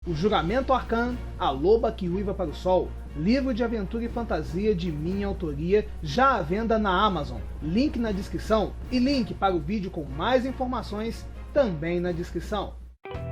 O Juramento Arcan, A Loba que Uiva para o Sol, livro de aventura e fantasia de minha autoria, já à venda na Amazon, link na descrição e link para o vídeo com mais informações também na descrição.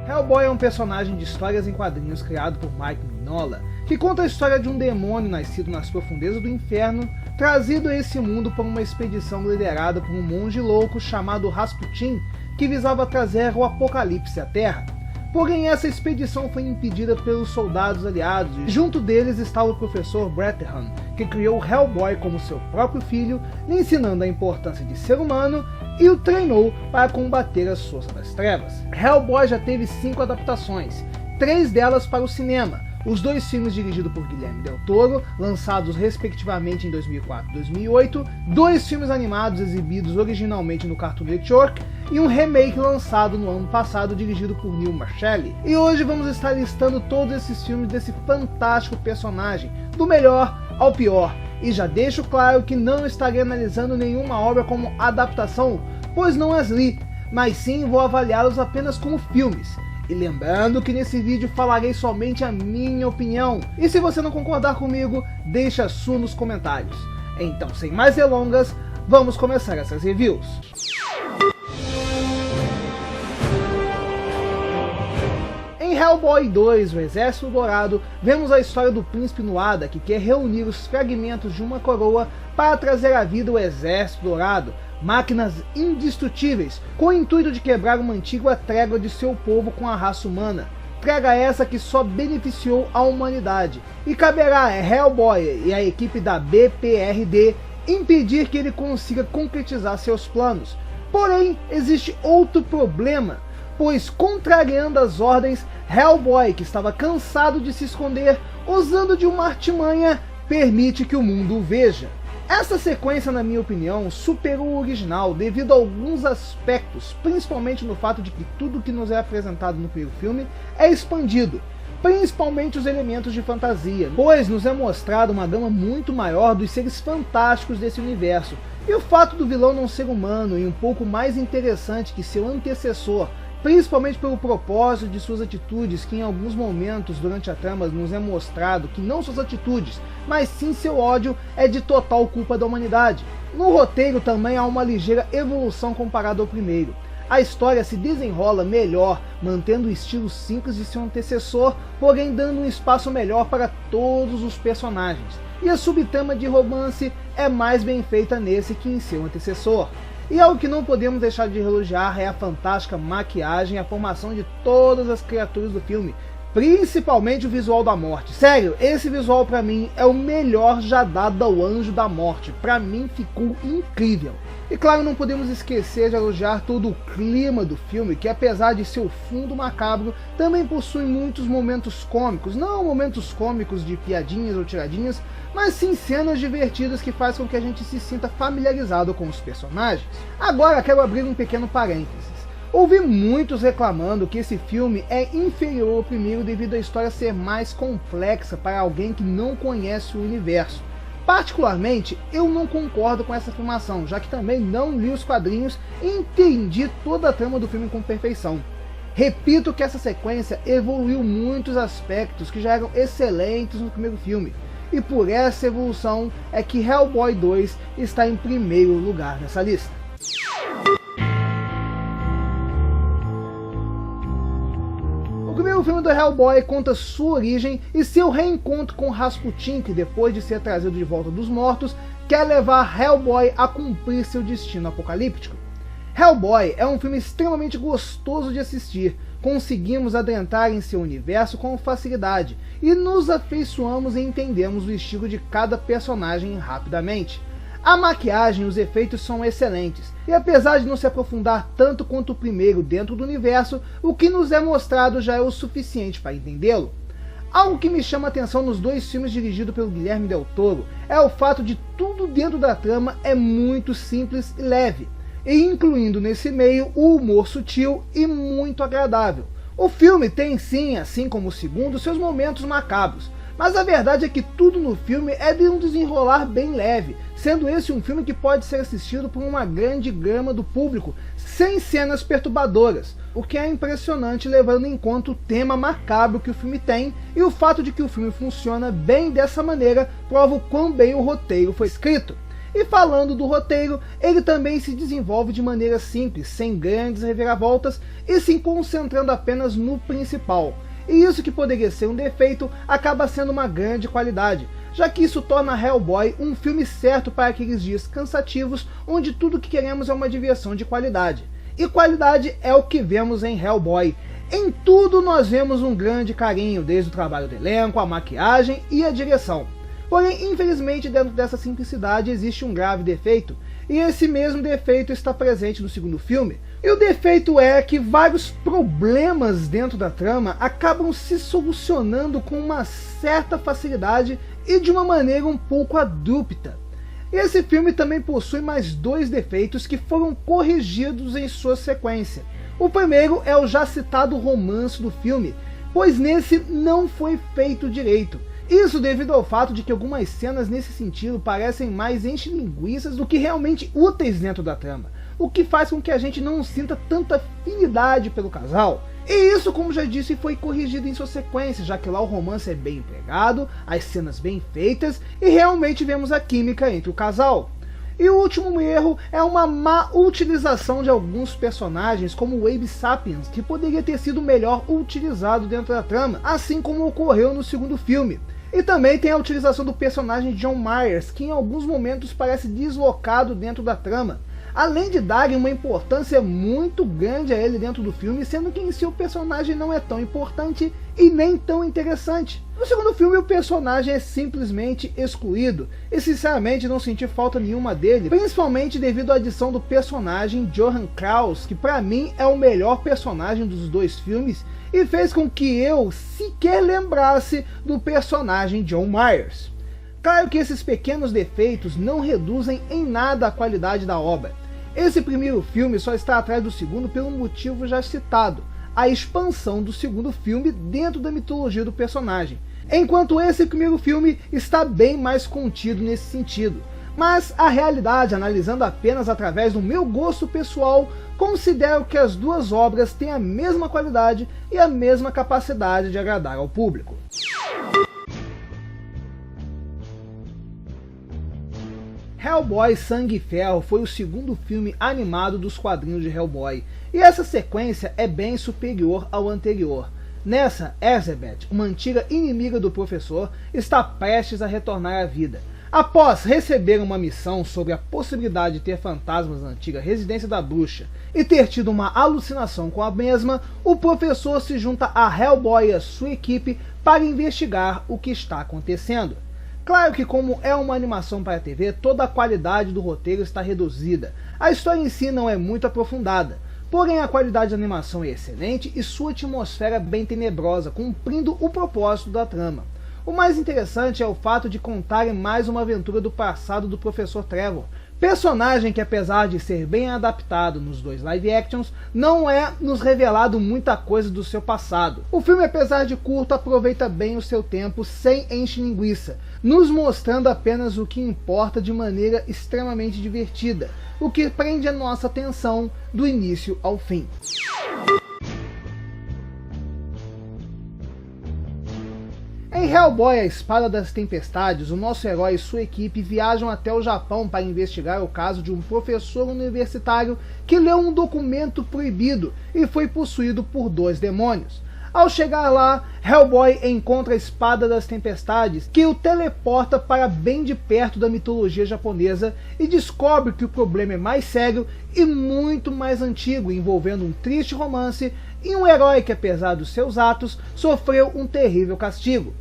Hellboy é um personagem de histórias em quadrinhos criado por Mike Mignola, que conta a história de um demônio nascido nas profundezas do inferno, trazido a esse mundo por uma expedição liderada por um monge louco chamado Rasputin, que visava trazer o apocalipse à Terra. Porém, essa expedição foi impedida pelos soldados aliados, e junto deles estava o professor Bretterhan, que criou Hellboy como seu próprio filho, lhe ensinando a importância de ser humano e o treinou para combater as forças das trevas. Hellboy já teve 5 adaptações, 3 delas para o cinema. Os 2 filmes dirigidos por Guilherme Del Toro, lançados respectivamente em 2004 e 2008, 2 filmes animados exibidos originalmente no Cartoon Network e um remake lançado no ano passado dirigido por Neil Marcelli. E hoje vamos estar listando todos esses filmes desse fantástico personagem, do melhor ao pior. E já deixo claro que não estarei analisando nenhuma obra como adaptação, pois não as li, mas sim vou avaliá-los apenas como filmes. E lembrando que nesse vídeo falarei somente a minha opinião, e se você não concordar comigo, deixa a sua nos comentários. Então, sem mais delongas, vamos começar essas reviews. Em Hellboy 2, O Exército Dourado, vemos a história do príncipe Nuada, que quer reunir os fragmentos de uma coroa para trazer à vida o Exército Dourado, máquinas indestrutíveis, com o intuito de quebrar uma antiga trégua de seu povo com a raça humana. Trégua essa que só beneficiou a humanidade, e caberá a Hellboy e a equipe da BPRD impedir que ele consiga concretizar seus planos. Porém, existe outro problema, pois, contrariando as ordens, Hellboy, que estava cansado de se esconder, usando de uma artimanha, permite que o mundo o veja. Essa sequência, na minha opinião, superou o original devido a alguns aspectos, principalmente no fato de que tudo que nos é apresentado no primeiro filme é expandido, principalmente os elementos de fantasia, pois nos é mostrado uma gama muito maior dos seres fantásticos desse universo, e o fato do vilão não ser humano e um pouco mais interessante que seu antecessor, principalmente pelo propósito de suas atitudes, que em alguns momentos durante a trama nos é mostrado que não suas atitudes, mas sim seu ódio é de total culpa da humanidade. No roteiro também há uma ligeira evolução comparado ao primeiro. A história se desenrola melhor, mantendo o estilo simples de seu antecessor, porém dando um espaço melhor para todos os personagens. E a subtrama de romance é mais bem feita nesse que em seu antecessor. E algo que não podemos deixar de elogiar é a fantástica maquiagem e a formação de todas as criaturas do filme, principalmente o visual da morte. Sério, esse visual pra mim é o melhor já dado ao Anjo da Morte, pra mim ficou incrível. E claro, não podemos esquecer de elogiar todo o clima do filme, que apesar de seu fundo macabro, também possui muitos momentos cômicos, não momentos cômicos de piadinhas ou tiradinhas, mas sim cenas divertidas que fazem com que a gente se sinta familiarizado com os personagens. Agora quero abrir um pequeno parênteses. Ouvi muitos reclamando que esse filme é inferior ao primeiro devido à história ser mais complexa para alguém que não conhece o universo. Particularmente, eu não concordo com essa afirmação, já que também não li os quadrinhos e entendi toda a trama do filme com perfeição. Repito que essa sequência evoluiu muitos aspectos que já eram excelentes no primeiro filme, e por essa evolução é que Hellboy 2 está em primeiro lugar nessa lista. O primeiro filme do Hellboy conta sua origem e seu reencontro com Rasputin, que depois de ser trazido de volta dos mortos, quer levar Hellboy a cumprir seu destino apocalíptico. Hellboy é um filme extremamente gostoso de assistir, conseguimos adentrar em seu universo com facilidade e nos afeiçoamos e entendemos o estilo de cada personagem rapidamente. A maquiagem e os efeitos são excelentes, e apesar de não se aprofundar tanto quanto o primeiro dentro do universo, o que nos é mostrado já é o suficiente para entendê-lo. Algo que me chama a atenção nos 2 filmes dirigidos pelo Guilherme Del Toro é o fato de tudo dentro da trama é muito simples e leve, e incluindo nesse meio o humor sutil e muito agradável. O filme tem sim, assim como o segundo, seus momentos macabros, Mas a verdade é que tudo no filme é de um desenrolar bem leve, sendo esse um filme que pode ser assistido por uma grande gama do público, sem cenas perturbadoras, o que é impressionante levando em conta o tema macabro que o filme tem, e o fato de que o filme funciona bem dessa maneira prova o quão bem o roteiro foi escrito. E falando do roteiro, ele também se desenvolve de maneira simples, sem grandes reviravoltas e se concentrando apenas no principal. E isso que poderia ser um defeito acaba sendo uma grande qualidade, já que isso torna Hellboy um filme certo para aqueles dias cansativos onde tudo que queremos é uma diversão de qualidade. E qualidade é o que vemos em Hellboy. Em tudo nós vemos um grande carinho, desde o trabalho do elenco, a maquiagem e a direção. Porém, infelizmente, dentro dessa simplicidade existe um grave defeito, e esse mesmo defeito está presente no segundo filme. E o defeito é que vários problemas dentro da trama acabam se solucionando com uma certa facilidade e de uma maneira um pouco abrupta. Esse filme também possui mais dois defeitos que foram corrigidos em sua sequência. O primeiro é o já citado romance do filme, pois nesse não foi feito direito. Isso devido ao fato de que algumas cenas nesse sentido parecem mais enche-linguiças do que realmente úteis dentro da trama, o que faz com que a gente não sinta tanta afinidade pelo casal. E isso, como já disse, foi corrigido em sua sequência, já que lá o romance é bem empregado, as cenas bem feitas e realmente vemos a química entre o casal. E o último erro é uma má utilização de alguns personagens, como o Abe Sapiens, que poderia ter sido melhor utilizado dentro da trama, assim como ocorreu no segundo filme. E também tem a utilização do personagem John Myers, que em alguns momentos parece deslocado dentro da trama, além de darem uma importância muito grande a ele dentro do filme, sendo que em si o personagem não é tão importante e nem tão interessante. No segundo filme o personagem é simplesmente excluído, e sinceramente não senti falta nenhuma dele, principalmente devido à adição do personagem Johan Kraus, que pra mim é o melhor personagem dos dois filmes, e fez com que eu sequer lembrasse do personagem John Myers. Claro que esses pequenos defeitos não reduzem em nada a qualidade da obra. Esse primeiro filme só está atrás do segundo pelo motivo já citado, a expansão do segundo filme dentro da mitologia do personagem, enquanto esse primeiro filme está bem mais contido nesse sentido. Mas a realidade, analisando apenas através do meu gosto pessoal, considero que as duas obras têm a mesma qualidade e a mesma capacidade de agradar ao público. Hellboy Sangue e Ferro foi o segundo filme animado dos quadrinhos de Hellboy, e essa sequência é bem superior ao anterior. Nessa, Elizabeth, uma antiga inimiga do professor, está prestes a retornar à vida. Após receber uma missão sobre a possibilidade de ter fantasmas na antiga residência da bruxa e ter tido uma alucinação com a mesma, o professor se junta a Hellboy e a sua equipe para investigar o que está acontecendo. Claro que como é uma animação para a TV, toda a qualidade do roteiro está reduzida. A história em si não é muito aprofundada, porém a qualidade da animação é excelente e sua atmosfera bem tenebrosa, cumprindo o propósito da trama. O mais interessante é o fato de contarem mais uma aventura do passado do Professor Trevor, personagem que, apesar de ser bem adaptado nos dois live actions, não é nos revelado muita coisa do seu passado. O filme, apesar de curto, aproveita bem o seu tempo sem enche-linguiça, nos mostrando apenas o que importa de maneira extremamente divertida, o que prende a nossa atenção do início ao fim. Em Hellboy, a Espada das Tempestades, o nosso herói e sua equipe viajam até o Japão para investigar o caso de um professor universitário que leu um documento proibido e foi possuído por dois demônios. Ao chegar lá, Hellboy encontra a Espada das Tempestades, que o teleporta para bem de perto da mitologia japonesa e descobre que o problema é mais sério e muito mais antigo, envolvendo um triste romance e um herói que, apesar dos seus atos, sofreu um terrível castigo.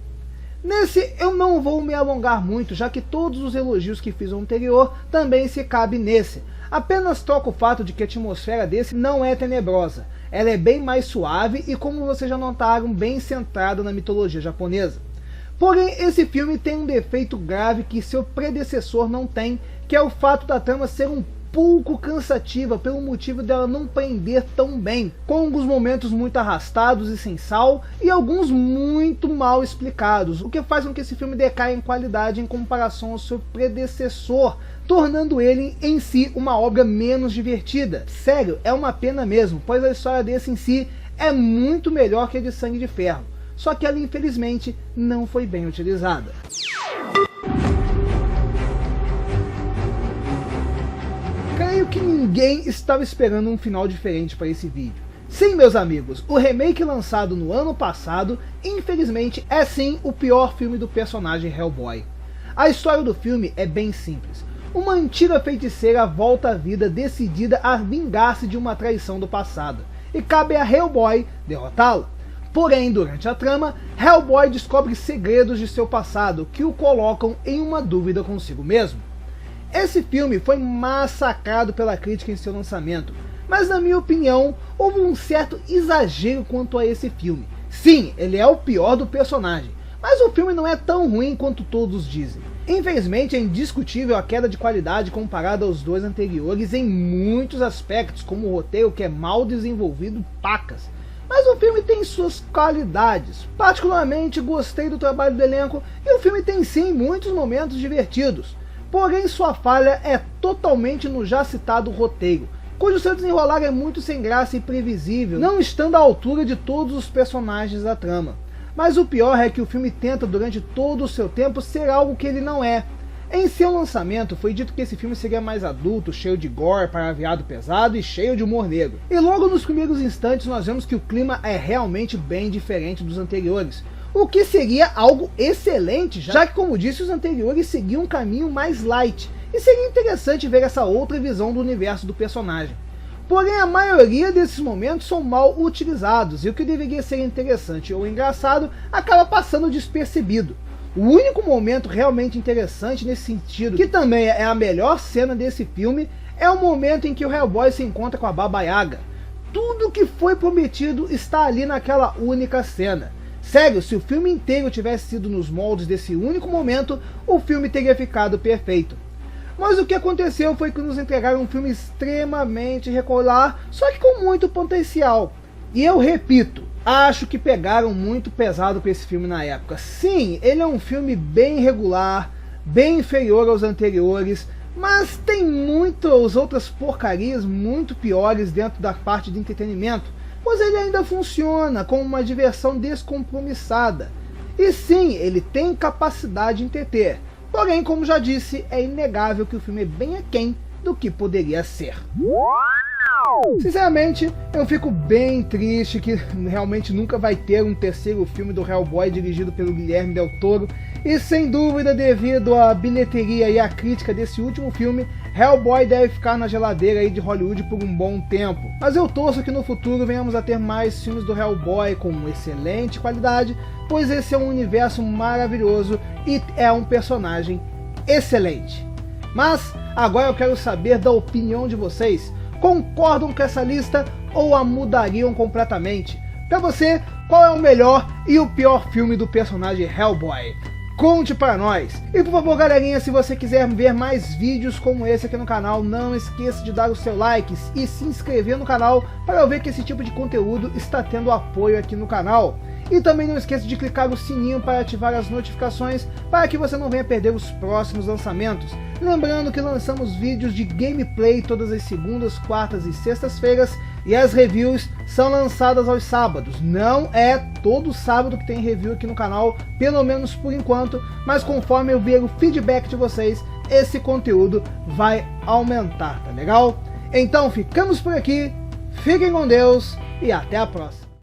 Nesse eu não vou me alongar muito, já que todos os elogios que fiz no anterior também se cabem nesse. Apenas troco o fato de que a atmosfera desse não é tenebrosa. Ela é bem mais suave e, como vocês já notaram, bem centrada na mitologia japonesa. Porém, esse filme tem um defeito grave que seu predecessor não tem, que é o fato da trama ser um pouco cansativa pelo motivo dela não prender tão bem, com alguns momentos muito arrastados e sem sal, e alguns muito mal explicados, o que faz com que esse filme decaia em qualidade em comparação ao seu predecessor, tornando ele em si uma obra menos divertida. Sério, é uma pena mesmo, pois a história desse em si é muito melhor que a de Sangue de Ferro, só que ela infelizmente não foi bem utilizada. Creio que ninguém estava esperando um final diferente para esse vídeo. Sim, meus amigos, o remake lançado no ano passado, infelizmente, é sim o pior filme do personagem Hellboy. A história do filme é bem simples. Uma antiga feiticeira volta à vida decidida a vingar-se de uma traição do passado, e cabe a Hellboy derrotá-la. Porém, durante a trama, Hellboy descobre segredos de seu passado que o colocam em uma dúvida consigo mesmo. Esse filme foi massacrado pela crítica em seu lançamento, mas na minha opinião, houve um certo exagero quanto a esse filme. Sim, ele é o pior do personagem, mas o filme não é tão ruim quanto todos dizem. Infelizmente é indiscutível a queda de qualidade comparada aos dois anteriores em muitos aspectos, como o roteiro que é mal desenvolvido pacas. Mas o filme tem suas qualidades. Particularmente gostei do trabalho do elenco e o filme tem sim muitos momentos divertidos. Porém sua falha é totalmente no já citado roteiro, cujo seu desenrolar é muito sem graça e previsível, não estando à altura de todos os personagens da trama. Mas o pior é que o filme tenta durante todo o seu tempo ser algo que ele não é. Em seu lançamento foi dito que esse filme seria mais adulto, cheio de gore, paraviado pesado e cheio de humor negro. E logo nos primeiros instantes nós vemos que o clima é realmente bem diferente dos anteriores, o que seria algo excelente, já que, como disse, os anteriores seguiam um caminho mais light, e seria interessante ver essa outra visão do universo do personagem. Porém, a maioria desses momentos são mal utilizados, e o que deveria ser interessante ou engraçado acaba passando despercebido. O único momento realmente interessante nesse sentido, que também é a melhor cena desse filme, é o momento em que o Hellboy se encontra com a Baba Yaga. Tudo que foi prometido está ali naquela única cena. Sério, se o filme inteiro tivesse sido nos moldes desse único momento, o filme teria ficado perfeito. Mas o que aconteceu foi que nos entregaram um filme extremamente regular, só que com muito potencial. E eu repito, acho que pegaram muito pesado com esse filme na época. Sim, ele é um filme bem regular, bem inferior aos anteriores, mas tem muitas outras porcarias muito piores dentro da parte de entretenimento, pois ele ainda funciona como uma diversão descompromissada. E sim, ele tem capacidade de entreter. Porém, como já disse, é inegável que o filme é bem aquém do que poderia ser. Sinceramente, eu fico bem triste que realmente nunca vai ter um terceiro filme do Hellboy dirigido pelo Guilherme Del Toro. E sem dúvida, devido à bilheteria e à crítica desse último filme, Hellboy deve ficar na geladeira aí de Hollywood por um bom tempo. Mas eu torço que no futuro venhamos a ter mais filmes do Hellboy com excelente qualidade, pois esse é um universo maravilhoso e é um personagem excelente. Mas agora eu quero saber da opinião de vocês. Concordam com essa lista ou a mudariam completamente? Para você, qual é o melhor e o pior filme do personagem Hellboy? Conte para nós! E por favor, galerinha, se você quiser ver mais vídeos como esse aqui no canal, não esqueça de dar o seu like e se inscrever no canal para eu ver que esse tipo de conteúdo está tendo apoio aqui no canal. E também não esqueça de clicar no sininho para ativar as notificações para que você não venha perder os próximos lançamentos. Lembrando que lançamos vídeos de gameplay todas as segundas, quartas e sextas-feiras e as reviews são lançadas aos sábados. Não é todo sábado que tem review aqui no canal, pelo menos por enquanto, mas conforme eu ver o feedback de vocês, esse conteúdo vai aumentar, tá legal? Então ficamos por aqui, fiquem com Deus e até a próxima.